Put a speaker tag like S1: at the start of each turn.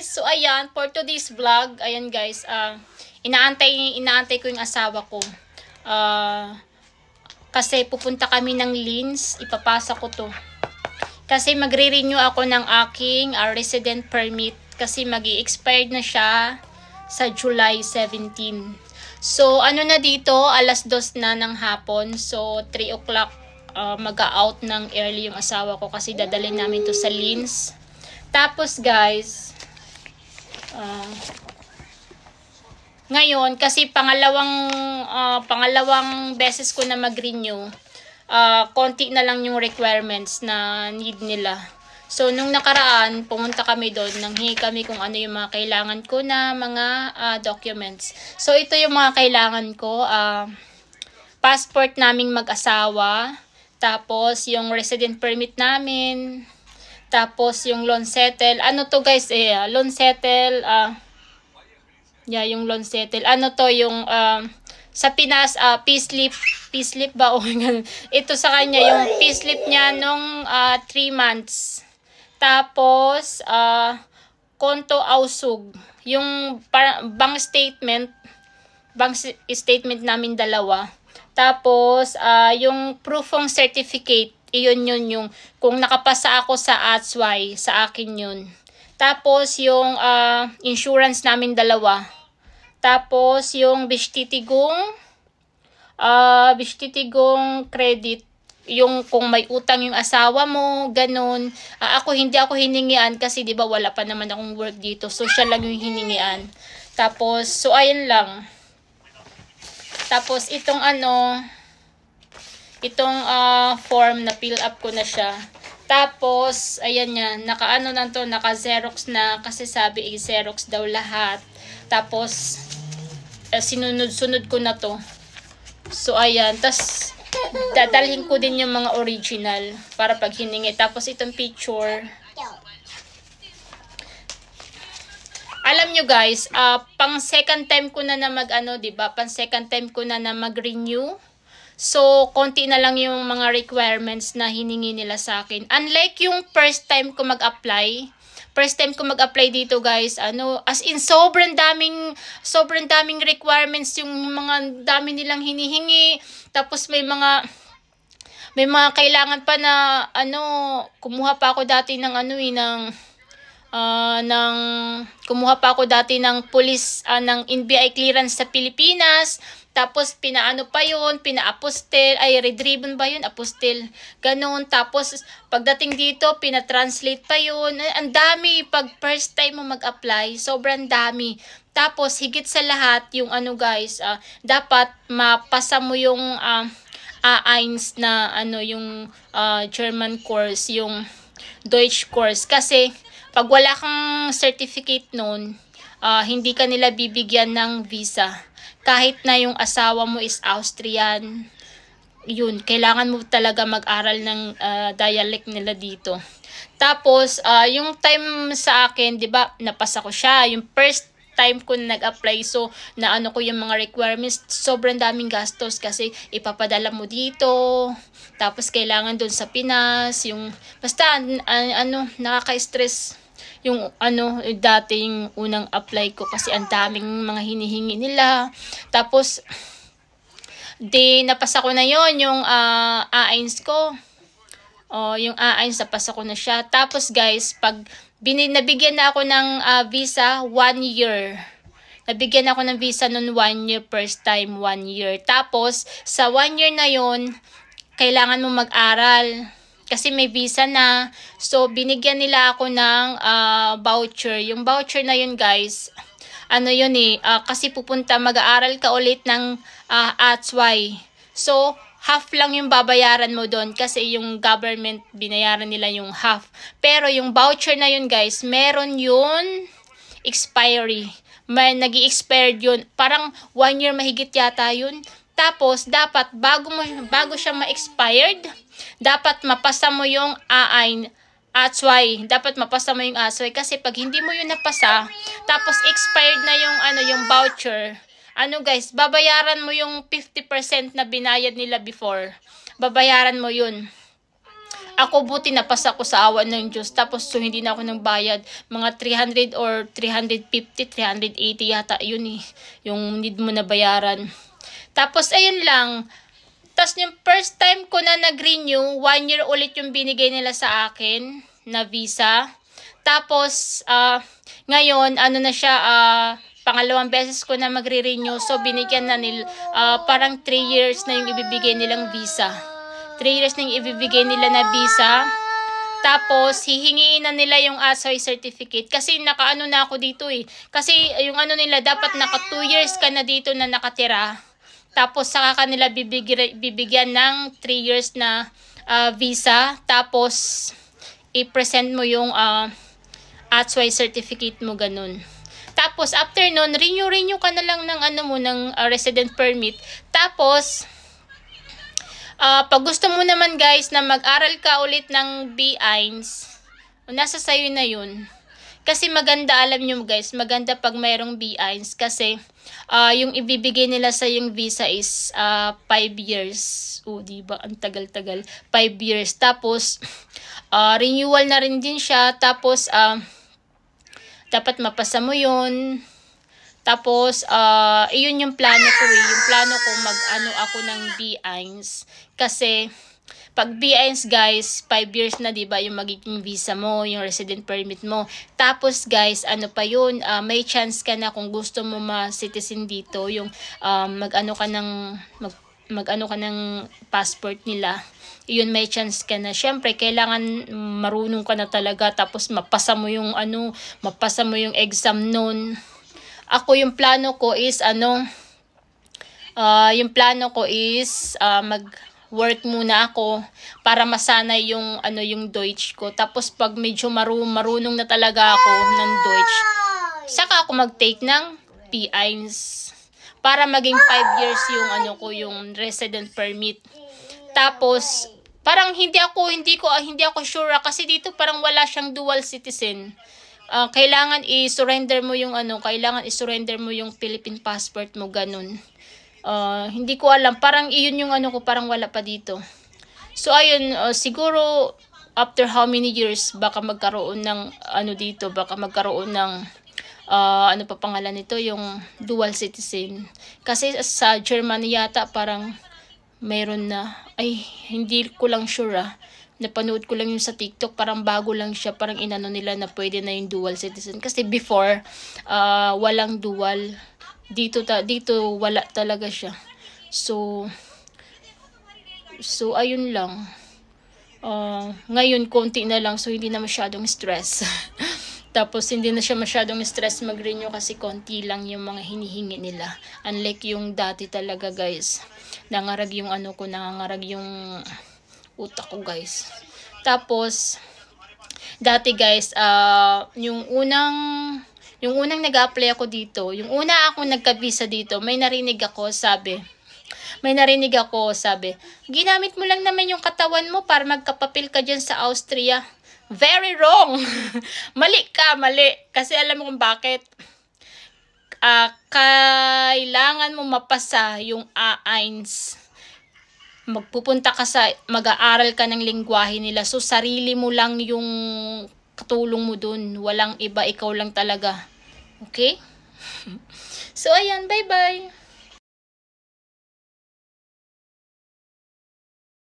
S1: guys, so ayan, for today's vlog, ayan guys, inaantay ko yung asawa ko. Kasi pupunta kami ng Linz, ipapasa ko to. Kasi magre-renew ako ng aking resident permit kasi magi-expired na siya sa July 17. So ano na dito, alas 2 na ng hapon. So 3 o'clock mag-out ng early yung asawa ko kasi dadalhin namin to sa Linz. Tapos guys, ngayon kasi pangalawang beses ko na mag-renew, konti na lang yung requirements na need nila. So nung nakaraan, pumunta kami doon, nanghingi kami kung ano yung mga kailangan ko na mga documents. So ito yung mga kailangan ko, passport naming mag-asawa, tapos yung resident permit namin, tapos yung loan settle. Ano to guys, loan settle, yung loan settle. Ano to yung sa Pinas, payslip ba o ito sa kanya yung payslip niya nung 3 months. Tapos konto ausug, yung bank statement namin dalawa. Tapos yung proof of certificate, yun yung kung nakapasa ako sa ATSY, sa akin yun. Tapos yung insurance namin dalawa. Tapos yung bishtitigong credit, yung kung may utang yung asawa mo, ganun. Hindi ako hiningian kasi 'di ba wala pa naman akong work dito. So siya lang yung hiningian. Tapos so ayun lang. Tapos itong form na fill up ko na siya. Tapos ayan niya, naka-Xerox na kasi sabi i-Xerox daw lahat. Tapos sinunod-sunod ko na to. So ayan, tas dadalhin ko din yung mga original para pag hiningi. Tapos itong picture. Alam nyo guys, pang second time ko na Pang second time ko na mag-renew. So, konti na lang yung mga requirements na hiningi nila sa akin. Unlike yung first time ko mag-apply dito guys, as in sobrang daming requirements, yung mga dami nilang hinihingi. Tapos may mga kailangan pa na kumuha pa ako dati ng police ng NBI clearance sa Pilipinas. Tapos red ribbon ba yun? Apostil. Ganun. Tapos pagdating dito, pinatranslate pa yun. Ang dami pag first time mo mag-apply. Sobrang dami. Tapos higit sa lahat, yung guys, dapat mapasa mo yung A1 na yung German course, yung Deutsch course. Kasi pag wala kang certificate nun, hindi ka nila bibigyan ng visa. Kahit na yung asawa mo is Austrian, yun, kailangan mo talaga mag-aral ng dialect nila dito. Tapos, yung time sa akin, di ba, napasa ko siya. Yung first time ko na nag-apply, so, ko yung mga requirements, sobrang daming gastos kasi ipapadala mo dito. Tapos, kailangan dun sa Pinas, yung, basta, nakaka-stress yung dating unang apply ko kasi ang daming mga hinihingi nila. Tapos napasa ko na yon yung A1 ko. Yung A1 napasa ko na siya. Tapos guys, pag nabigyan na ako ng visa 1 year. Nabigyan ako ng visa noon 1 year, first time 1 year. Tapos sa 1 year na yon, kailangan mo mag-aral. Kasi may visa na. So, binigyan nila ako ng voucher. Yung voucher na yun, guys, kasi mag-aaral ka ulit ng ATSY. So, half lang yung babayaran mo doon kasi yung government, binayaran nila yung half. Pero yung voucher na yun, guys, meron yun expiry. Nag-i-expired yun. Parang 1 year mahigit yata yun. Tapos, dapat, bago siya ma-expired, dapat mapasa mo yung ATSY. Dapat mapasa mo yung ATSY. Kasi pag hindi mo yun napasa, tapos expired na yung voucher, guys, babayaran mo yung 50% na binayad nila before. Babayaran mo yun. Ako buti napasa ko sa awa ng Diyos. Tapos so hindi na ako nang bayad. Mga 300 or 350, 380 yata yun eh. Yung need mo na bayaran. Tapos ayun lang. Tapos yung first time ko na nag-renew, 1 year ulit yung binigay nila sa akin na visa. Tapos ngayon ano na siya, pangalawang beses ko na magre-renew. So binigyan na nila parang 3 years na yung ibibigay nilang visa. 3 years na yung ibibigay nila na visa. Tapos, hihingiin na nila yung ASOY certificate. Kasi nakaano na ako dito eh. Kasi yung ano nila, dapat naka 2 years ka na dito na nakatira. Tapos, saka kanila bibigyan ng 3 years na visa. Tapos, i-present mo yung ASOY certificate mo, ganun. Tapos, after nun, renew ka na lang ng ano mo, ng resident permit. Tapos, pag gusto mo naman guys na mag-aral ka ulit ng B1s, nasa sayo na yun. Kasi maganda, alam nyo guys, maganda pag mayroong B1s kasi yung ibibigay nila sa yung visa is 5 years. O diba, ang tagal-tagal. 5 years. Tapos, renewal na rin din siya. Tapos, dapat mapasa mo yun. Tapos, iyon yung plano ko eh. Yung plano ko mag-ano ako ng B1s. Kasi, pag B1s guys, 5 years na diba yung magiging visa mo, yung resident permit mo. Tapos guys, ano pa yun, may chance ka na kung gusto mo ma-citizen dito, yung mag-ano ka ng passport nila. Yun, may chance ka na. Siyempre, kailangan marunong ka na talaga. Tapos, mapasa mo yung exam nun. Ako yung plano ko is mag-work muna ako para masanay yung Deutsch ko. Tapos pag medyo marunong na talaga ako ng Deutsch, saka ako mag-take ng B1s para maging 5 years yung resident permit. Tapos parang hindi ako sure kasi dito parang wala siyang dual citizen. Kailangan i-surrender mo yung Philippine passport mo, ganun. Hindi ko alam, parang iyon yung parang wala pa dito. So ayun, siguro after how many years baka magkaroon ng dito, baka magkaroon ng ano pa pangalan nito, yung dual citizen. Kasi sa Germany yata parang mayroon na, ay hindi ko lang sure napanood ko lang yung sa TikTok, parang bago lang siya, parang inano nila na pwede na yung dual citizen. Kasi before, walang dual. Dito wala talaga siya. So ayun lang. Ngayon, konti na lang, so hindi na masyadong stress. Tapos, hindi na siya masyadong stress mag-renew kasi konti lang yung mga hinihingi nila. Unlike yung dati talaga, guys. Nangarag yung utak ko guys. Tapos dati guys, yung unang nag-apply ako dito, yung una akong nagka-visa dito, may narinig ako sabi, ginamit mo lang naman yung katawan mo para magkapapil ka dyan sa Austria. Very wrong. Mali. Kasi alam mo kung bakit. Kailangan mo mapasa yung A1s. Mag-aaral ka ng lengguwahe nila. So, sarili mo lang yung katulong mo dun. Walang iba, ikaw lang talaga. Okay? So, ayan. Bye-bye.